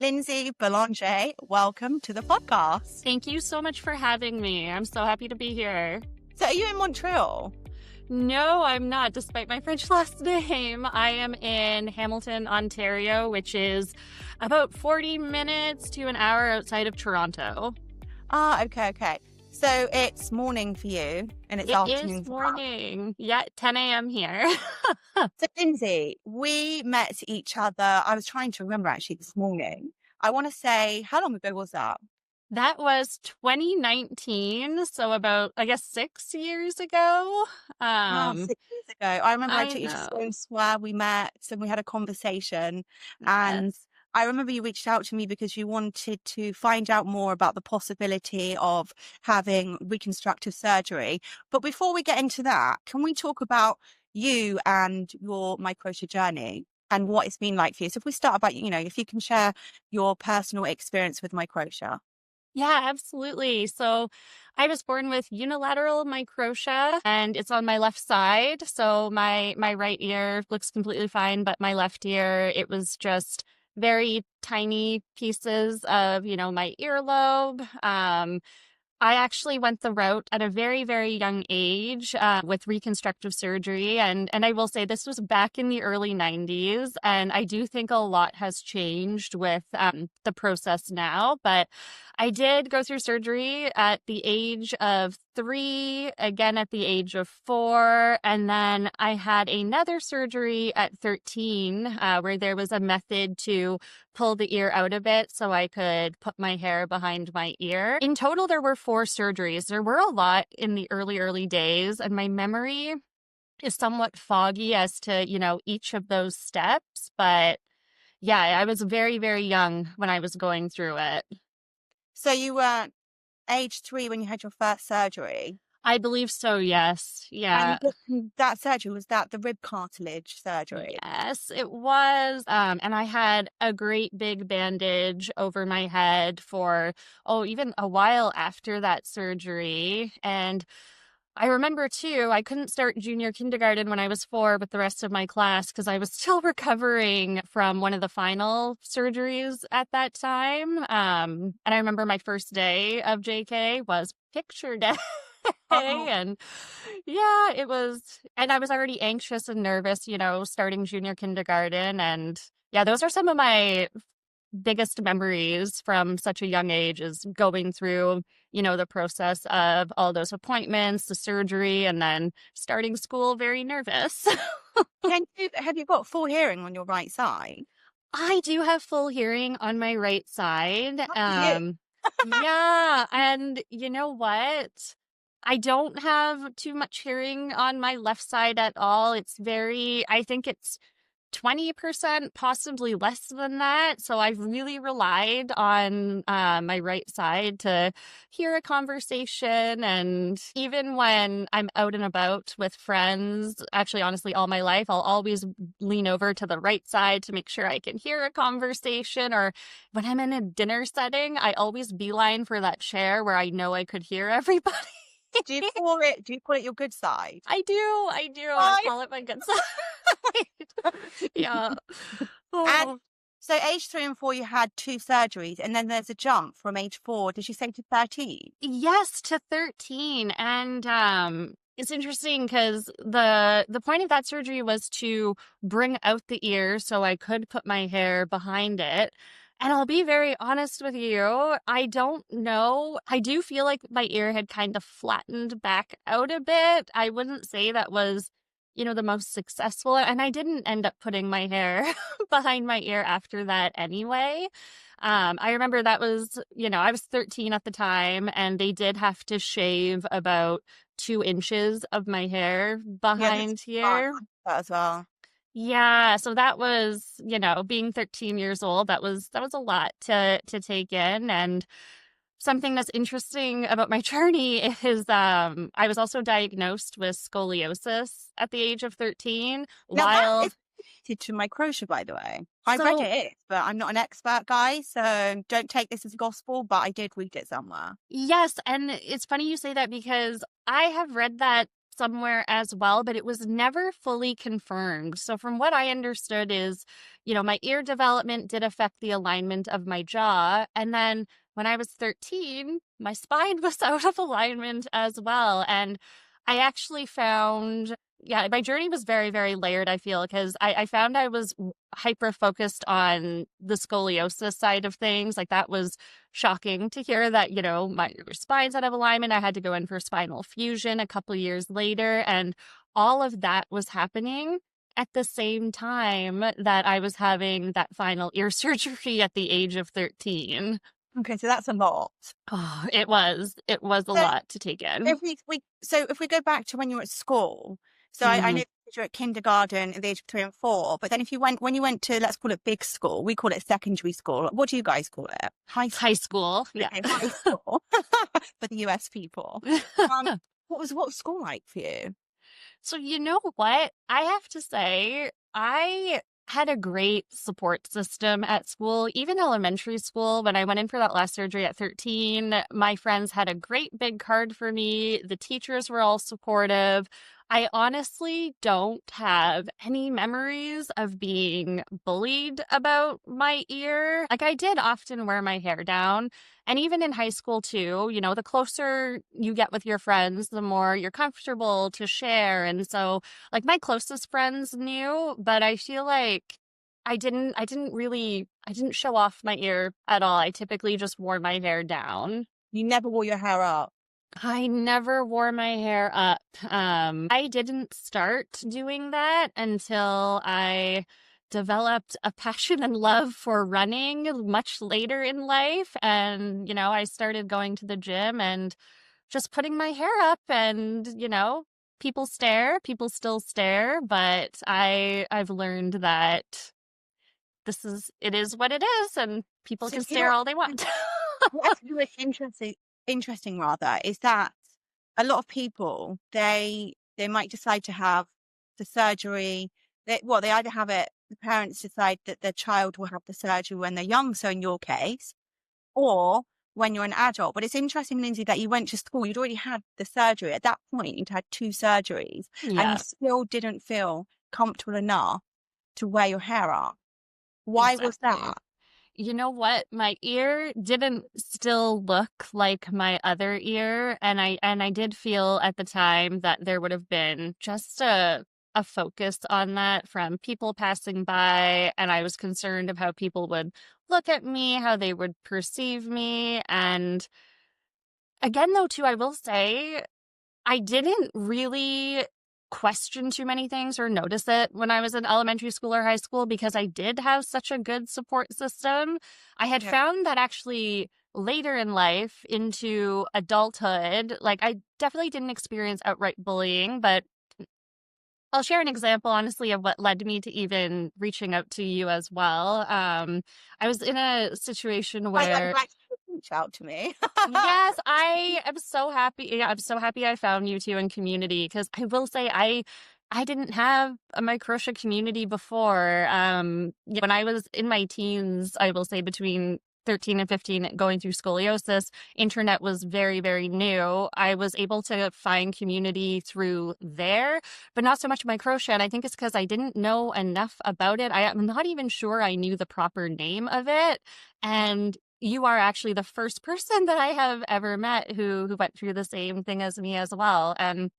Lindsay Belanger, welcome to the podcast. Thank you so much for having me. I'm so happy to be here. So are you in Montreal? No, I'm not, despite my French last name. I am in Hamilton, Ontario, which is about 40 minutes to an hour outside of Toronto. Okay. So it's morning for you and it's afternoon. It is morning. Yeah, 10 a.m. here. So Lindsay, we met each other. I was trying to remember actually this morning. I want to say, how long ago was that? That was 2019, so about, I guess, 6 years ago. 6 years ago. I remember I took you to know. Sloane Square, we met and we had a conversation. And Yes. I remember you reached out to me because you wanted to find out more about the possibility of having reconstructive surgery. But before we get into that, can we talk about you and your Microtia journey and what it's been like for you? So if we start about, if you can share your personal experience with Microtia. Yeah, absolutely. So I was born with unilateral microtia and it's on my left side. So my right ear looks completely fine, but my left ear, it was just very tiny pieces of, my earlobe. I actually went the route at a very, very young age with reconstructive surgery. And I will say this was back in the early 90s. And I do think a lot has changed with the process now. But I did go through surgery at the age of 3, again at the age of 4. And then I had another surgery at 13 where there was a method to pull the ear out of it so I could put my hair behind my ear. In total, there were 4 surgeries. There were a lot in the early days, and my memory is somewhat foggy as to, each of those steps. But yeah, I was very, very young when I was going through it. So you were age 3 when you had your first surgery. I believe so, yes. Yeah. And that surgery, was that the rib cartilage surgery? Yes, it was. And I had a great big bandage over my head for, even a while after that surgery. And I remember too, I couldn't start junior kindergarten when I was 4 with the rest of my class because I was still recovering from one of the final surgeries at that time. And I remember my first day of JK was picture day. And yeah, it was, and I was already anxious and nervous, starting junior kindergarten. And yeah, those are some of my biggest memories from such a young age is going through, the process of all those appointments, the surgery, and then starting school very nervous. Have you got full hearing on your right side? I do have full hearing on my right side. Yeah, And you know what? I don't have too much hearing on my left side at all. I think it's 20%, possibly less than that. So I've really relied on my right side to hear a conversation. And even when I'm out and about with friends, actually, honestly, all my life, I'll always lean over to the right side to make sure I can hear a conversation. Or when I'm in a dinner setting, I always beeline for that chair where I know I could hear everybody. Do you call it your good side? I do. I call it my good side. Yeah. And so age 3 and 4, you had 2 surgeries, and then there's a jump from age 4. Did you say to 13? Yes, to 13. And it's interesting because the point of that surgery was to bring out the ear so I could put my hair behind it. And I'll be very honest with you, I don't know. I do feel like my ear had kind of flattened back out a bit. I wouldn't say that was, the most successful. And I didn't end up putting my hair behind my ear after that anyway. I remember that was, I was 13 at the time, and they did have to shave about 2 inches of my hair behind here. That as well. Yeah, so that was, being 13 years old, that was a lot to take in. And something that's interesting about my journey is I was also diagnosed with scoliosis at the age of 13. Now, that is related to Microtia, by the way. I read it, but I'm not an expert, guys, so don't take this as gospel, but I did read it somewhere. Yes, and it's funny you say that because I have read that somewhere as well, but it was never fully confirmed. So from what I understood is, my ear development did affect the alignment of my jaw. And then when I was 13, my spine was out of alignment as well. And I actually found, yeah, my journey was very, very layered, I feel, because I found I was hyper focused on the scoliosis side of things. Like that was shocking to hear that, my spine's out of alignment. I had to go in for spinal fusion a couple years later. And all of that was happening at the same time that I was having that final ear surgery at the age of 13. Okay, so that's a lot. Oh, it was a So lot to take in. if we go back to when you were at school, so I know Mhm. you're at kindergarten at the age of 3 and 4, but then when you went to, let's call it big school, we call it secondary school. What do you guys call it? High school. High school, yeah. Okay, high school for the US people. Um, what was school like for you? So you know what? I have to say, I had a great support system at school, even elementary school. When I went in for that last surgery at 13, my friends had a great big card for me. The teachers were all supportive. I honestly don't have any memories of being bullied about my ear. Like, I did often wear my hair down. And even in high school, too, the closer you get with your friends, the more you're comfortable to share. And so, like, my closest friends knew, but I feel like I didn't show off my ear at all. I typically just wore my hair down. You never wore your hair up. I never wore my hair up. I didn't start doing that until I developed a passion and love for running much later in life. And, I started going to the gym and just putting my hair up and, people still stare, but I've learned that it is what it is and people So can stare all they want. what I think is interesting rather is that a lot of people they might decide to have the surgery. They either have it. The parents decide that their child will have the surgery when they're young. So in your case, or when you're an adult. But it's interesting, Lindsay, that you went to school. You'd already had the surgery at that point. You'd had 2 surgeries, and you Yeah, still didn't feel comfortable enough to wear your hair up. Why was exactly. that? You know what? My ear didn't still look like my other ear, and I did feel at the time that there would have been just a focus on that from people passing by, and I was concerned of how people would look at me, how they would perceive me. And again, though, too, I will say I didn't really question too many things or notice it when I was in elementary school or high school because I did have such a good support system. I had Yeah. found that actually later in life into adulthood, like I definitely didn't experience outright bullying, but I'll share an example, honestly, of what led me to even reaching out to you as well. I was in a situation I'm where glad you reached out to me. yes, I am so happy. Yeah, I'm so happy I found you two in community because I will say I didn't have a Microtia community before. When I was in my teens, I will say between 13 and 15 going through scoliosis, internet was very, very new. I was able to find community through there, but not so much Microtia. And I think it's because I didn't know enough about it. I'm not even sure I knew the proper name of it. And you are actually the first person that I have ever met who went through the same thing as me as well. And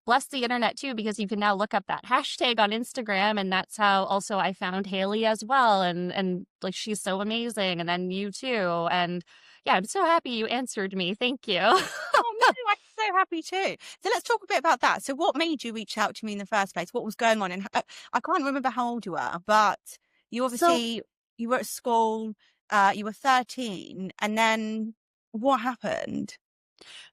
bless the internet too, because you can now look up that hashtag on Instagram, and that's how also I found Haley as well. And like she's so amazing, and then you too. And yeah, I'm so happy you answered me. Thank you. Oh, me too. I'm so happy too. So let's talk a bit about that. So what made you reach out to me in the first place? What was going on? And I can't remember how old you were, but you So obviously you were at school. You were 13, and then what happened?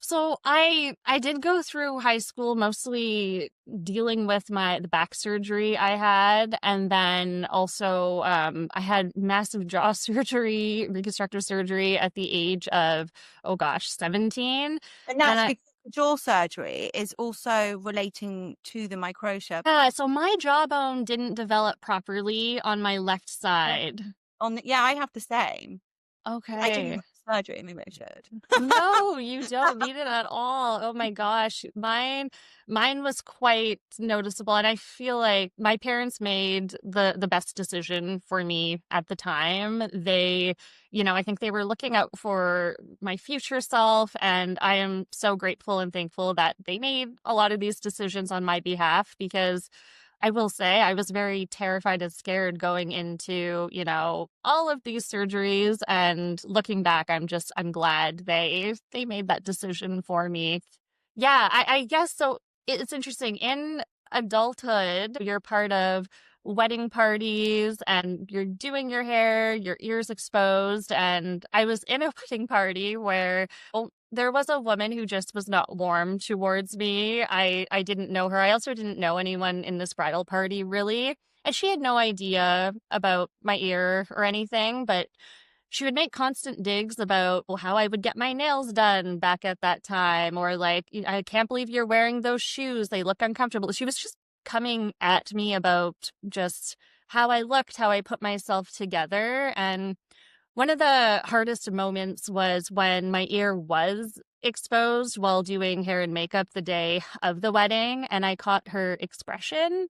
So I did go through high school mostly dealing with the back surgery I had, and then also I had massive jaw surgery, reconstructive surgery at the age of 17. And And that's I because the jaw surgery is also relating to the microtia. yeah, so my jawbone didn't develop properly on my left Yeah. side. I have the same. I didn't. Okay. surgery. Maybe I should. No, you don't need it at all. Oh my gosh. Mine was quite noticeable, and I feel like my parents made the best decision for me at the time. They, I think they were looking out for my future self, and I am so grateful and thankful that they made a lot of these decisions on my behalf, because I will say I was very terrified and scared going into, all of these surgeries, and looking back, I'm glad they made that decision for me. Yeah, I guess so. It's interesting. In adulthood, you're part of wedding parties and you're doing your hair, your ears exposed. And I was in a wedding party where there was a woman who just was not warm towards me. I didn't know her. I also didn't know anyone in this bridal party, really. And she had no idea about my ear or anything, but she would make constant digs about, well, how I would get my nails done back at that time, or like, I can't believe you're wearing those shoes. They look uncomfortable. She was just coming at me about just how I looked, how I put myself together. And one of the hardest moments was when my ear was exposed while doing hair and makeup the day of the wedding, and I caught her expression.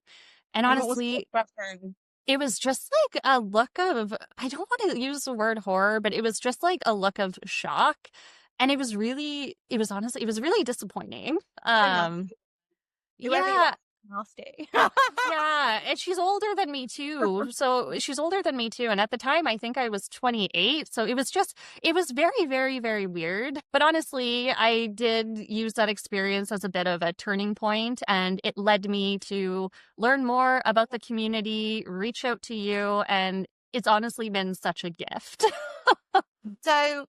And And what was the honestly, expression? it was just like a look of, I don't want to use the word horror, but it was just like a look of shock. And it was really disappointing. So nasty. Whoever you Yeah, are, nasty. yeah. And she's older than me too. So she's older than me too. And at the time, I think I was 28. So it was very, very, very weird. But honestly, I did use that experience as a bit of a turning point, and it led me to learn more about the community, reach out to you. And it's honestly been such a gift. So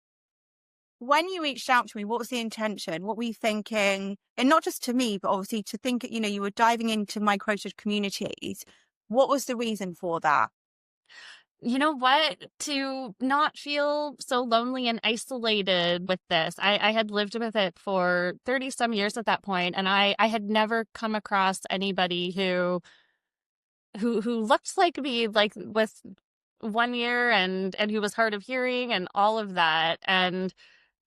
when you reached out to me, what was the intention? What were you thinking? And not just to me, but obviously to think, you were diving into Microtia communities. What was the reason for that? You know what? To not feel so lonely and isolated with this. I had lived with it for 30 some years at that point, and I had never come across anybody who looked like me, like with one ear, and who was hard of hearing and all of that. And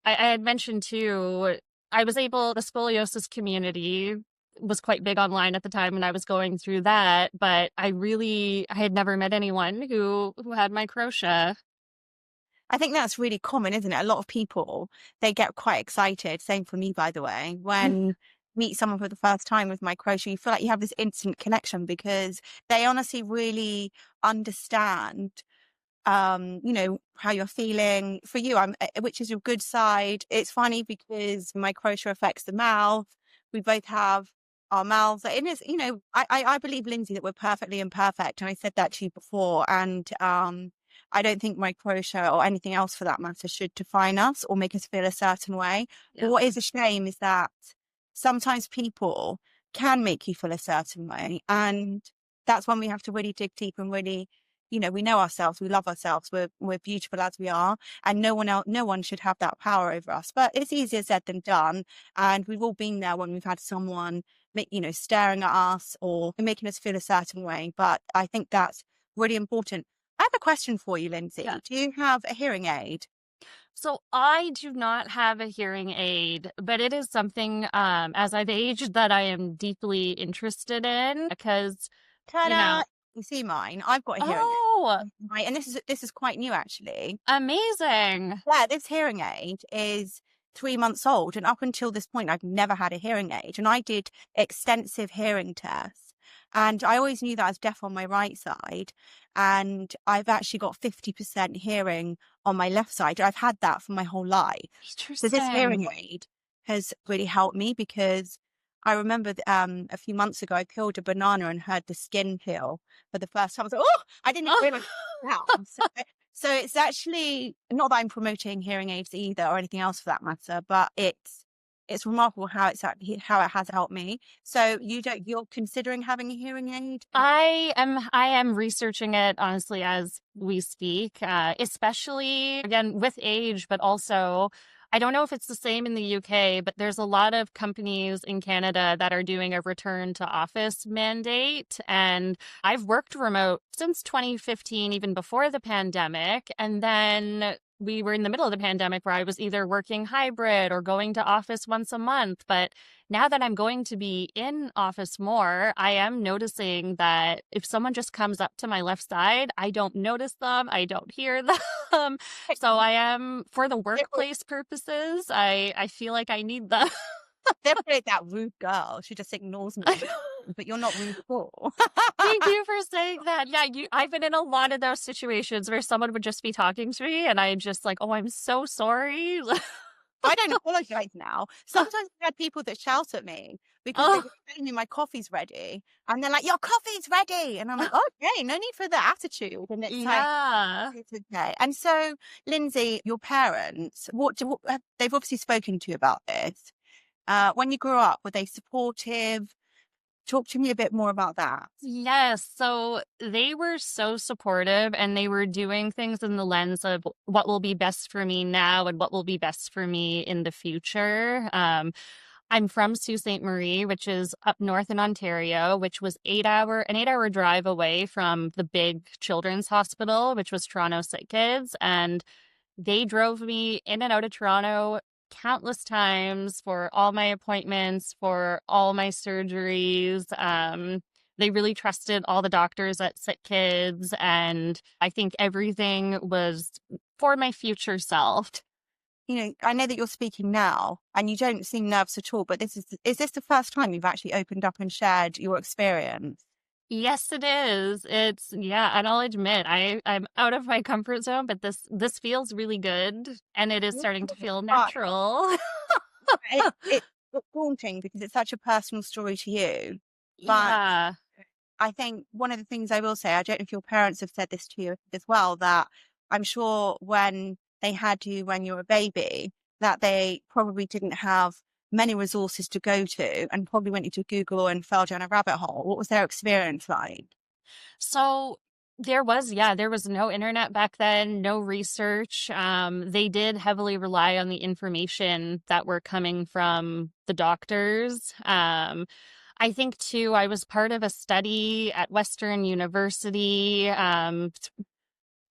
I had mentioned too, the scoliosis community was quite big online at the time when I was going through that, but I had never met anyone who had microtia. I think that's really common, isn't it? A lot of people, they get quite excited. Same for me, by the way, when meet someone for the first time with Microtia, you feel like you have this instant connection because they honestly really understand how you're feeling. For you, which is your good side. It's funny because microtia affects the mouth. We both have our mouths. It is, I believe, Lindsay, that we're perfectly imperfect. And I said that to you before. And I don't think microtia or anything else for that matter should define us or make us feel a certain way. But Yeah. what is a shame is that sometimes people can make you feel a certain way. And that's when we have to really dig deep and really, we know ourselves, we love ourselves, we're beautiful as we are, and no one should have that power over us. But it's easier said than done. And we've all been there when we've had someone, staring at us or making us feel a certain way. But I think that's really important. I have a question for you, Lindsay. Yeah. Do you have a hearing aid? So I do not have a hearing aid, but it is something as I've aged that I am deeply interested in, because, Ta-da! You see mine. I've got a hearing oh, aid. Right, and this is quite new actually. amazing. Yeah, this hearing aid is 3 months old, and up until this point, I've never had a hearing aid. And I did extensive hearing tests, and I always knew that I was deaf on my right side, and I've actually got 50% hearing on my left side. I've had that for my whole life. So this Interesting. hearing aid has really helped me because I remember a few months ago, I peeled a banana and heard the skin peel for the first time. I was like, oh, I didn't even realize that. So it's actually not that I'm promoting hearing aids either or anything else for that matter, but it's remarkable how how it has helped me. So you're considering having a hearing aid? I am researching it honestly as we speak, especially again with age, but also I don't know if it's the same in the UK, but there's a lot of companies in Canada that are doing a return to office mandate. And I've worked remote since 2015, even before the pandemic. And then we were in the middle of the pandemic where I was either working hybrid or going to office once a month. But now that I'm going to be in office more, I am noticing that if someone just comes up to my left side, I don't notice them, I don't hear them. So I am, for the workplace purposes, I feel like I need them. They're probably that rude girl. She just ignores me, but you're not rude at all. Thank you for saying that. Yeah, I've been in a lot of those situations where someone would just be talking to me and I'm just like, oh, I'm so sorry. I don't apologize now. Sometimes I've had people that shout at me because they're Oh, telling me my coffee's ready. And they're like, your coffee's ready. And I'm like, okay, no need for the attitude. And it's like, yeah. it's okay. And so, Lindsay, your parents, they've obviously spoken to you about this. When you grew up, were they supportive? Talk to me a bit more about that. Yes. So they were so supportive and they were doing things in the lens of what will be best for me now and what will be best for me in the future. I'm from Sault Ste. Marie, which is up north in Ontario, which was an 8 hour drive away from the big children's hospital, which was Toronto Sick Kids. And they drove me in and out of Toronto countless times for all my appointments, for all my surgeries. They really trusted all the doctors at Sick Kids, and I think everything was for my future self. I know that you're speaking now and you don't seem nervous at all, but is this the first time you've actually opened up and shared your experience? Yes, it is. Yeah, and I'll admit I'm out of my comfort zone, but this feels really good and it is starting to feel But natural. it's daunting because it's such a personal story to you. But Yeah. I think one of the things I will say, I don't know if your parents have said this to you as well, that I'm sure when they had you when you were a baby, that they probably didn't have many resources to go to and probably went into Google and fell down a rabbit hole. What was their experience like? So there was no internet back then, no research. They did heavily rely on the information that were coming from the doctors. I think too, I was part of a study at Western University,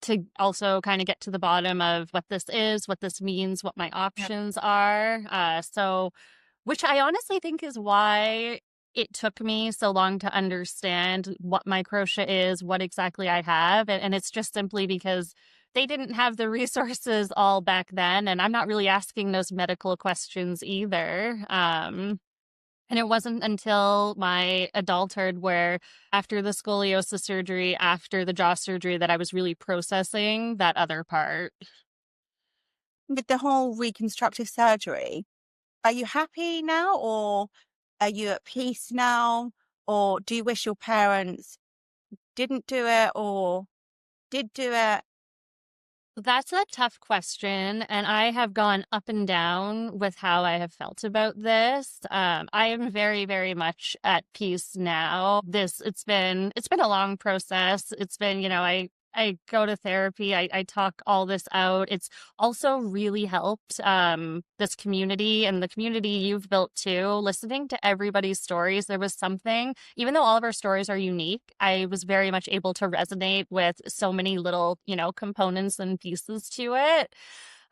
to also kind of get to the bottom of what this is, what this means, what my Yeah. options are. Which I honestly think is why it took me so long to understand what microtia is, what exactly I have. And it's just simply because they didn't have the resources all back then. And I'm not really asking those medical questions either. And it wasn't until my adulthood where, after the scoliosis surgery, after the jaw surgery, that I was really processing that other part. With the whole reconstructive surgery, are you happy now or are you at peace now? Or do you wish your parents didn't do it or did do it? That's a tough question, and I have gone up and down with how I have felt about this. I am very, very much at peace now. It's been a long process. It's been, I go to therapy. I talk all this out. It's also really helped this community and the community you've built too. Listening to everybody's stories, there was something, even though all of our stories are unique, I was very much able to resonate with so many little, components and pieces to it.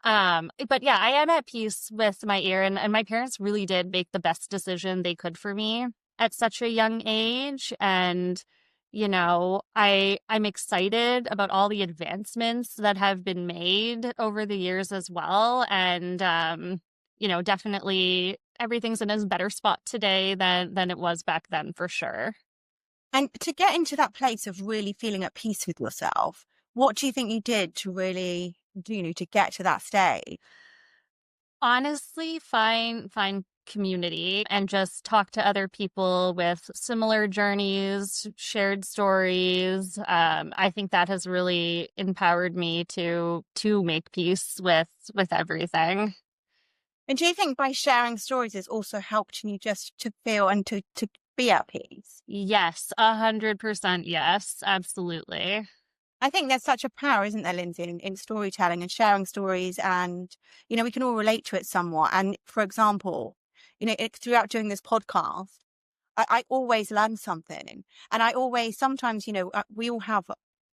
But yeah, I am at peace with my ear, and my parents really did make the best decision they could for me at such a young age. And I'm excited about all the advancements that have been made over the years as well. And definitely everything's in a better spot today than it was back then, for sure. And to get into that place of really feeling at peace with yourself, what do you think you did to really, to get to that state? Honestly, find community and just talk to other people with similar journeys, shared stories. I think that has really empowered me to make peace with everything. And do you think by sharing stories has also helped you just to feel and to be at peace? Yes, 100% yes, absolutely. I think there's such a power, isn't there, Lindsay, in storytelling and sharing stories. And, we can all relate to it somewhat. And for example, throughout doing this podcast, I always learn something. And I always, sometimes, we all have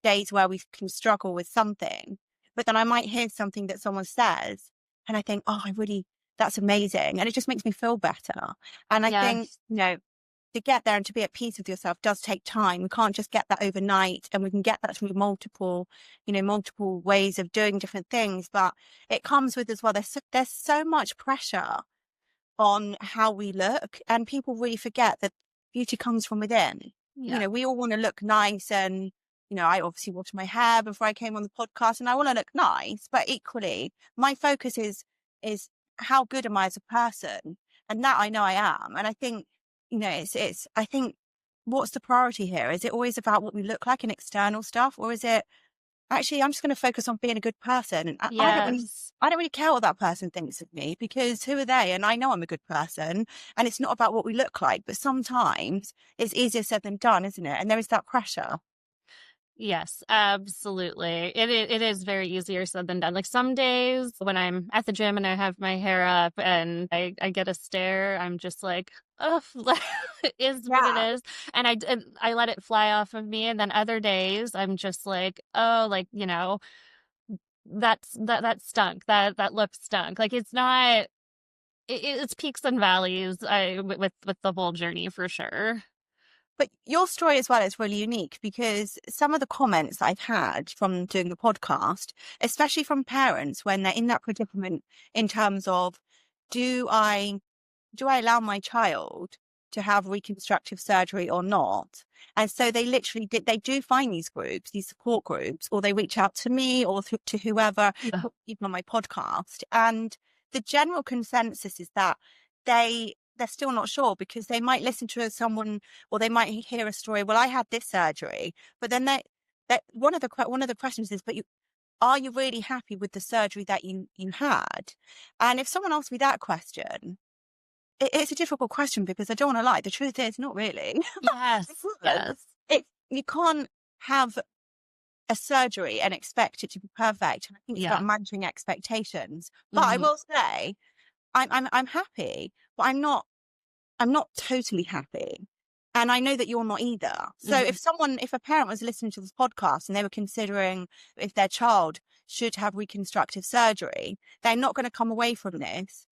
days where we can struggle with something. but then I might hear something that someone says and I think, oh, that's amazing. And it just makes me feel better. And I think, Yes. to get there and to be at peace with yourself does take time. We can't just get that overnight, and we can get that through multiple ways of doing different things. But it comes with as well, there's so much pressure on how we look, and people really forget that beauty comes from within. Yeah. We all want to look nice, and I obviously washed my hair before I came on the podcast, and I want to look nice, but equally my focus is how good am I as a person, and that I know I am. And I think it's I think, what's the priority here? Is it always about what we look like and external stuff, or is it actually, I'm just going to focus on being a good person? And Yes. I don't really care what that person thinks of me, because who are they? And I know I'm a good person, and it's not about what we look like. But sometimes it's easier said than done, isn't it? And there is that pressure. Yes, absolutely. It is very easier said than done. Like some days when I'm at the gym and I have my hair up and I get a stare, I'm just like, oh, it is what it Yeah. is. And I let it fly off of me. And then other days I'm just like, oh, like, that stunk. That look stunk. Like it's not, it's peaks and valleys with the whole journey for sure. But your story as well is really unique, because some of the comments that I've had from doing the podcast, especially from parents when they're in that predicament in terms of, do I allow my child to have reconstructive surgery or not? And so they literally they do find these groups, these support groups, or they reach out to me or to whoever, Yeah. even on my podcast. And the general consensus is that they're still not sure, because they might listen to someone, or they might hear a story. Well, I had this surgery, but then one of the questions is, but are you really happy with the surgery that you had? And if someone asks me that question, it's a difficult question, because I don't want to lie. The truth is, not really. Yes. Because Yes. you can't have a surgery and expect it to be perfect. And I think it's about Yeah. managing expectations. But I Hmm. will say, I'm happy, but I'm not totally happy. And I know that you're not either. So Hmm. if a parent was listening to this podcast and they were considering if their child should have reconstructive surgery, they're not going to come away from this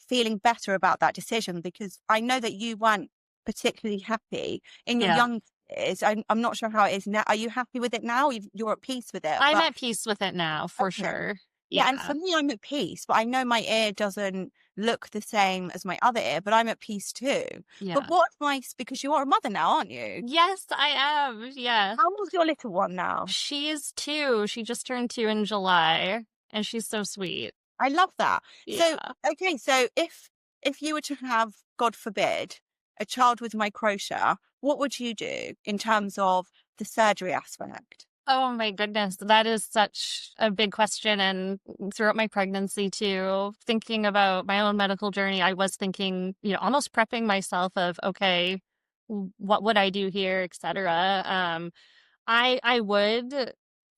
feeling better about that decision, because I know that you weren't particularly happy in your Yeah. young years. I'm not sure how it is now. Are you happy with it now? You're at peace with it, I'm but at peace with it now, for okay. sure. Yeah, and Yeah. for me, I'm at peace, but I know my ear doesn't look the same as my other ear, but I'm at peace too. But Yeah. what advice, because you are a mother now, aren't you? Yes, I am. Yeah. How old's your little one now? She's 2. She just turned 2 in July, and she's so sweet. I love that. So, Yeah. okay, so if you were to have, God forbid, a child with microtia, what would you do in terms of the surgery aspect? Oh my goodness, that is such a big question. And throughout my pregnancy too, thinking about my own medical journey, I was thinking, almost prepping myself of, okay, what would I do here, etc. I would,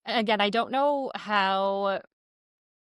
again, I don't know how.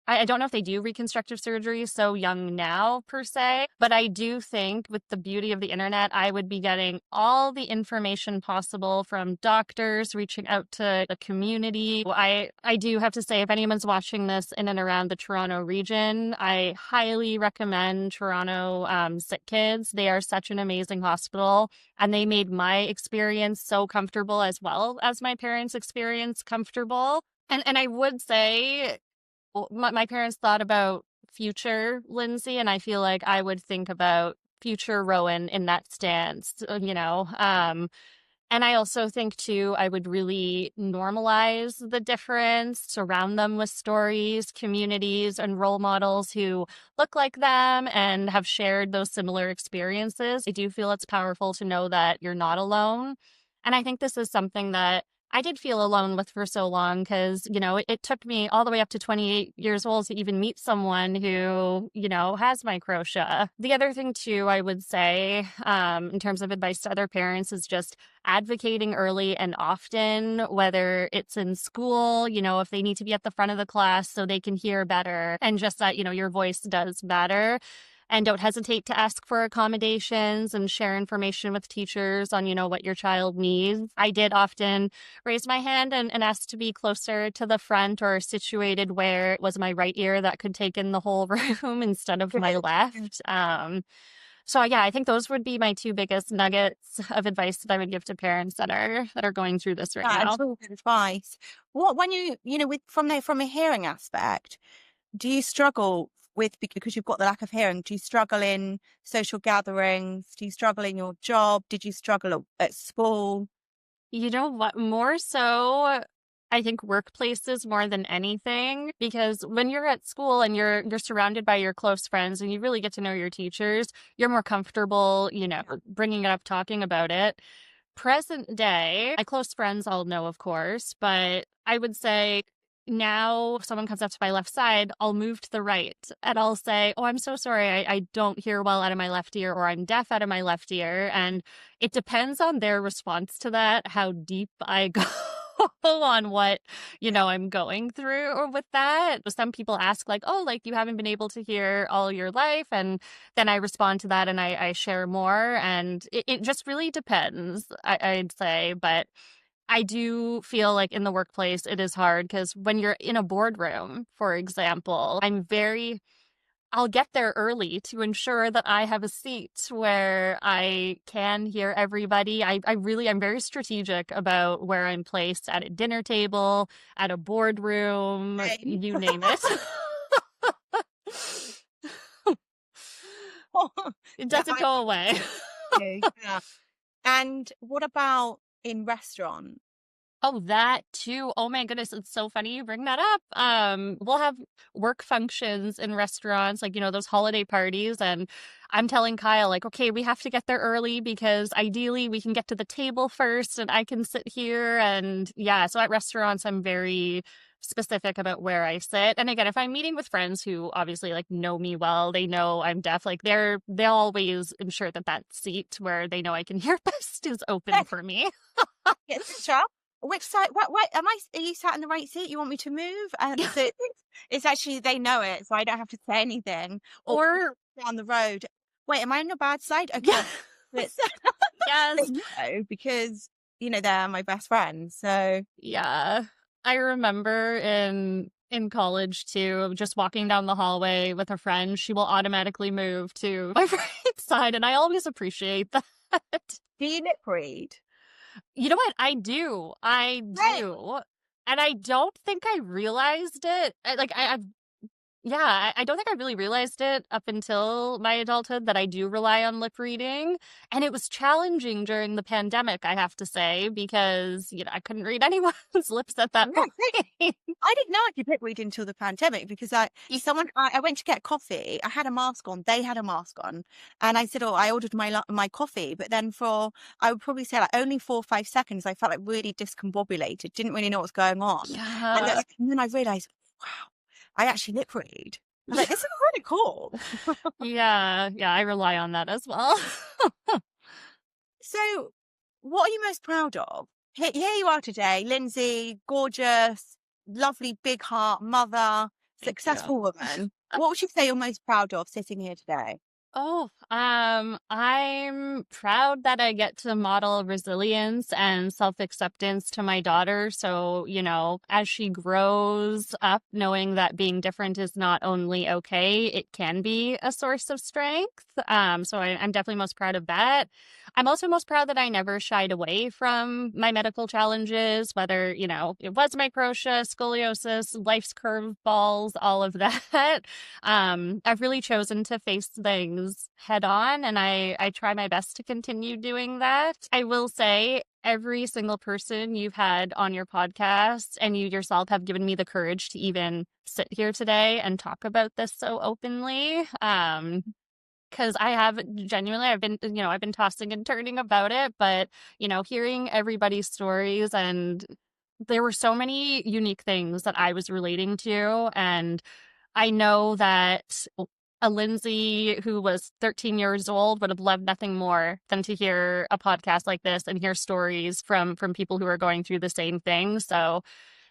I don't know if they do reconstructive surgery so young now, per se, but I do think with the beauty of the internet, I would be getting all the information possible from doctors, reaching out to the community. I do have to say, if anyone's watching this in and around the Toronto region, I highly recommend Toronto Sick Kids. They are such an amazing hospital, and they made my experience so comfortable, as well as my parents' experience comfortable. And I would say, well, my parents thought about future Lindsay, and I feel like I would think about future Rowan in that stance, and I also think too, I would really normalize the difference, surround them with stories, communities, and role models who look like them and have shared those similar experiences. I do feel it's powerful to know that you're not alone. And I think this is something that I did feel alone with for so long, because, it took me all the way up to 28 years old to even meet someone who, has microtia. The other thing too, I would say, in terms of advice to other parents, is just advocating early and often, whether it's in school, if they need to be at the front of the class so they can hear better, and just that, your voice does matter. and don't hesitate to ask for accommodations and share information with teachers on, what your child needs. I did often raise my hand and ask to be closer to the front or situated where it was my right ear that could take in the whole room instead of my left. So yeah, I think those would be my two biggest nuggets of advice that I would give to parents that are going through this right That's now. all good advice. What when with from a hearing aspect, do you struggle with, because you've got the lack of hearing, do you struggle in social gatherings? Do you struggle in your job? Did you struggle at school? You know what? More so, I think workplaces more than anything, because when you're at school and you're surrounded by your close friends and you really get to know your teachers, you're more comfortable, bringing it up, talking about it. Present day, my close friends all know, of course, but I would say now if someone comes up to my left side, I'll move to the right and I'll say, "Oh, I'm so sorry. I don't hear well out of my left ear, or I'm deaf out of my left ear." And it depends on their response to that, how deep I go on what, I'm going through or with that. Some people ask like, "Oh, like you haven't been able to hear all your life." And then I respond to that and I share more. And it just really depends, I'd say. But I do feel like in the workplace, it is hard because when you're in a boardroom, for example, I'll get there early to ensure that I have a seat where I can hear everybody. I'm very strategic about where I'm placed at a dinner table, at a boardroom, Same. you name it. It Yeah, doesn't go away. yeah. And what about in restaurants? Oh, that too. Oh my goodness, it's so funny you bring that up. We'll have work functions in restaurants, like, those holiday parties, and I'm telling Kyle, like, okay, we have to get there early because ideally we can get to the table first and I can sit here. And yeah, so at restaurants, I'm very specific about where I sit. And again, if I'm meeting with friends who obviously like know me well, they know I'm deaf, like they'll always ensure that seat where they know I can hear best is open for me. Yes, Sasha, which side? What are you sat in the right seat? You want me to move? And so it's actually they know it, so I don't have to say anything. Or Or down the road. Wait, am I on the bad side? Okay, yeah. but Yes. they know because they're my best friends. So Yeah. I remember in college too, just walking down the hallway with a friend, she will automatically move to my right side, and I always appreciate that. do you lip read? You know what? I do. I Right. do. And I don't think I realized it. I don't think I really realized it up until my adulthood that I do rely on lip reading. And it was challenging during the pandemic, I have to say, because, I couldn't read anyone's lips at that Yeah, point. I didn't know I could lip read until the pandemic because I went to get coffee. I had a mask on. They had a mask on, and I said, "Oh, I ordered my coffee." But then I would probably say like only 4 or 5 seconds, I felt like really discombobulated. Didn't really know what was going on, Yeah. and then I realized, wow, I actually lip read. I was like, this is really cool. Yeah. Yeah. I rely on that as well. So, what are you most proud of? Here you are today, Lindsay, gorgeous, lovely, big heart, mother, Thank you. successful woman. What would you say you're most proud of sitting here today? Oh, I'm proud that I get to model resilience and self-acceptance to my daughter. So, as she grows up, knowing that being different is not only okay, it can be a source of strength. So I'm definitely most proud of that. I'm also most proud that I never shied away from my medical challenges, whether, it was microtia, scoliosis, life's curveballs, all of that. I've really chosen to face things head on, and I try my best to continue doing that. I will say, every single person you've had on your podcast and you yourself have given me the courage to even sit here today and talk about this so openly. Because I've been tossing and turning about it, but, hearing everybody's stories, and there were so many unique things that I was relating to. And I know that a Lindsay who was 13 years old would have loved nothing more than to hear a podcast like this and hear stories from people who are going through the same thing. So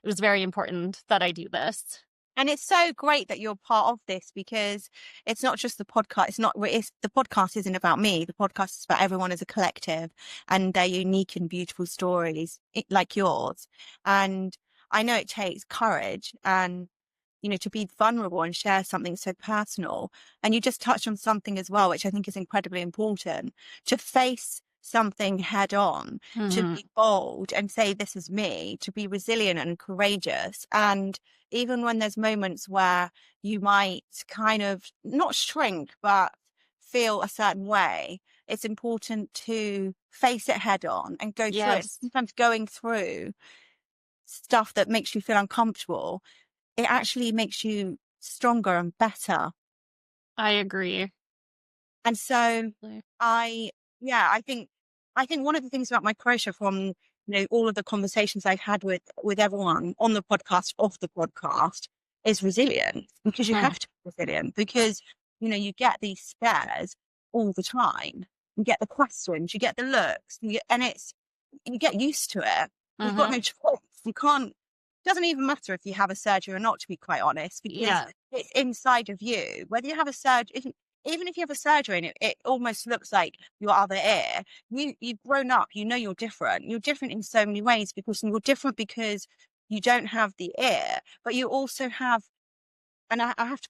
it was very important that I do this. And it's so great that you're part of this, because it's not just the podcast. It's the podcast isn't about me. The podcast is about everyone as a collective and their unique and beautiful stories like yours. And I know it takes courage and, to be vulnerable and share something so personal. And you just touched on something as well, which I think is incredibly important, to face something head on, to Hmm. be bold and say, this is me, to be resilient and courageous. And even when there's moments where you might kind of not shrink, but feel a certain way, it's important to face it head on and go through it. Yes, Sometimes going through stuff that makes you feel uncomfortable, it actually makes you stronger and better. I agree. And so Like, I, yeah, I think one of the things about Microtia from, all of the conversations I've had with everyone on the podcast, off the podcast, is resilience, because you hmm. have to be resilient, because, you get these scares all the time. You get the questions, you get the looks, and you get used to it. You've got Hmm. no choice. You can't, doesn't even matter if you have a surgery or not, to be quite honest, because Yeah. it's inside of you. Whether you have a surgery, even if you have a surgery and it almost looks like your other ear, you've grown up, you're different. You're different in so many ways, because you're different because you don't have the ear, but you also have, and I have to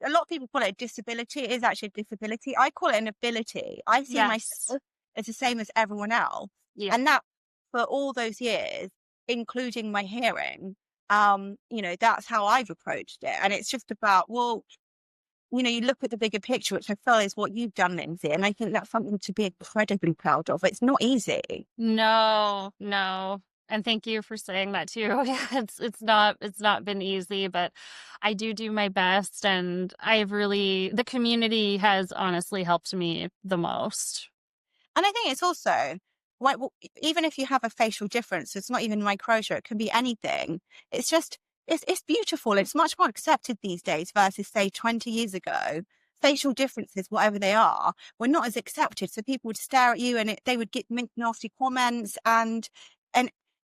a lot of people call it a disability. It is actually a disability. I call it an ability. I see Yes. myself as the same as everyone else. Yeah. And that, for all those years, including my hearing, that's how I've approached it. And it's just about, well, you look at the bigger picture, which I feel is what you've done, Lindsay. And I think that's something to be incredibly proud of. It's not easy. No, no. And thank you for saying that too. Yeah, it's not been easy, but I do my best, and the community has honestly helped me the most. And I think it's also, like, well, even if you have a facial difference, it's not even microtia, it can be anything. It's just, it's beautiful. It's much more accepted these days versus, say, 20 years ago. Facial differences, whatever they are, were not as accepted. So people would stare at you, and they would make nasty comments, and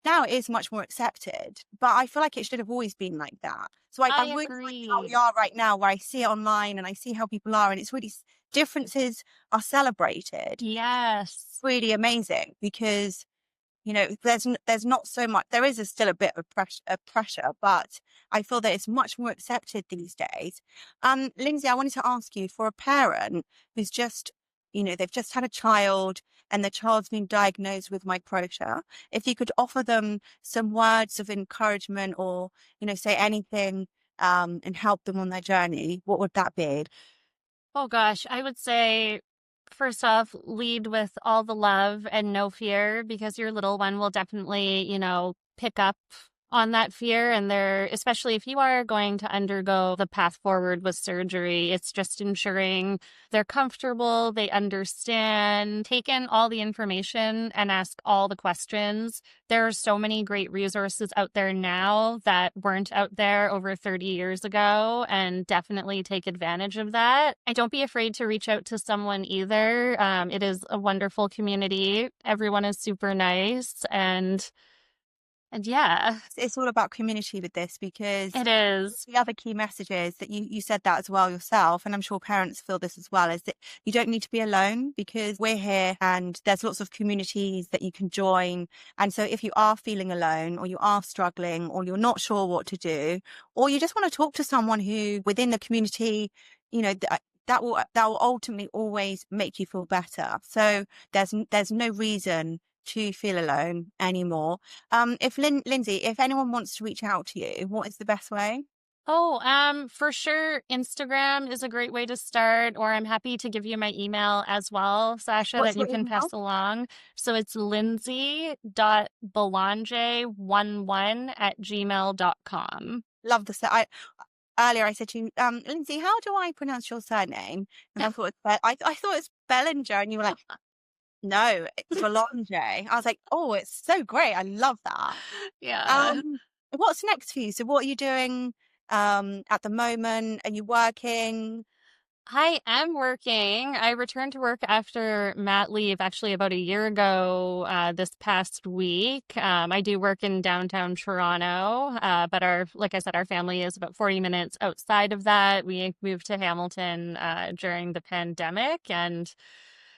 now it is much more accepted. But I feel like it should have always been like that. So I I really like how we agree. are right now, where I see it online and I see how people are, and it's really, differences are celebrated. Yes. Really amazing, because there's not so much, there is still a bit of pressure, but I feel that it's much more accepted these days. Lindsay, I wanted to ask you, for a parent who's just, they've just had a child and the child's been diagnosed with microtia, if you could offer them some words of encouragement, or say anything, and help them on their journey, what would that be? Oh gosh, I would say first off, lead with all the love and no fear, because your little one will definitely, pick up on that fear. And especially if you are going to undergo the path forward with surgery, it's just ensuring they're comfortable, they understand, take in all the information and ask all the questions. There are so many great resources out there now that weren't out there over 30 years ago, and definitely take advantage of that. And don't be afraid to reach out to someone either. It is a wonderful community. Everyone is super nice, and yeah, It's all about community with this, because it is. the other key message is that you said that as well yourself, and I'm sure parents feel this as well, is that you don't need to be alone, because we're here and there's lots of communities that you can join. And so if you are feeling alone, or you are struggling, or you're not sure what to do, or you just want to talk to someone who within the community, that will ultimately always make you feel better. So there's no reason to feel alone anymore. If Lindsay, if anyone wants to reach out to you, what is the best way? Oh, for sure, Instagram is a great way to start, or I'm happy to give you my email as well, Sasha, What's that you your can pass email? along. So it's lindsay.belanger11@gmail.com. Love the set. Earlier I said to you, Lindsay, how do I pronounce your surname? And I thought I thought it's Bellinger, and you were like, no, it's Belanger. I was like, oh, it's so great. I love that. Yeah. Um, what's next for you? So what are you doing at the moment? Are you working? I am working. I returned to work after mat leave actually about a year ago, this past week. I do work in downtown Toronto, but like I said, our family is about 40 minutes outside of that. We moved to Hamilton, during the pandemic, and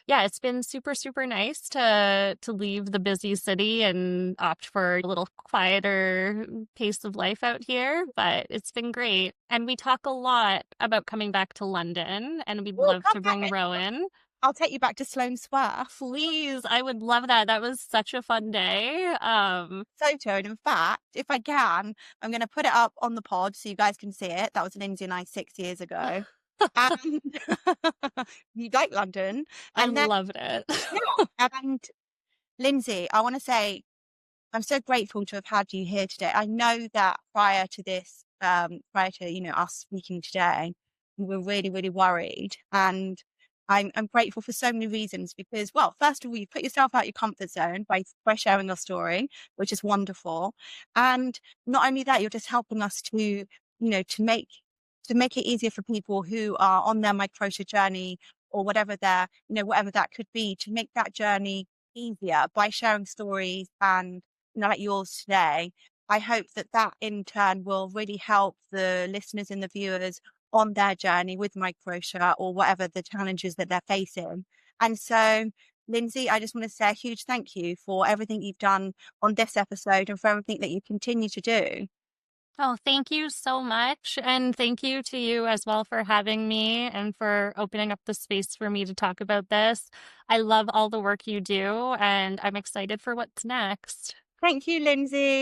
yeah, it's been super, super nice to leave the busy city and opt for a little quieter pace of life out here, but it's been great. And we talk a lot about coming back to London, and we'd Oh, love come to back bring anytime. Rowan. I'll take you back to Sloane Square. Please, I would love that. That was such a fun day. Photo, and in fact, if I can, I'm going to put it up on the pod so you guys can see it. That was Lindsay and I 6 years ago. And you like London. I And then, loved it. yeah, and Lindsay, I want to say I'm so grateful to have had you here today. I know that prior to this, prior to, us speaking today, we were really, really worried. And I'm grateful for so many reasons because, well, first of all, you put yourself out your comfort zone by sharing your story, which is wonderful. And not only that, you're just helping us to make it easier for people who are on their Microtia journey or whatever whatever that could be, to make that journey easier by sharing stories and like yours today. I hope that that in turn will really help the listeners and the viewers on their journey with Microtia or whatever the challenges that they're facing. And so, Lindsay, I just want to say a huge thank you for everything you've done on this episode and for everything that you continue to do. Oh, thank you so much. And thank you to you as well for having me and for opening up the space for me to talk about this. I love all the work you do, and I'm excited for what's next. Thank you, Lindsay.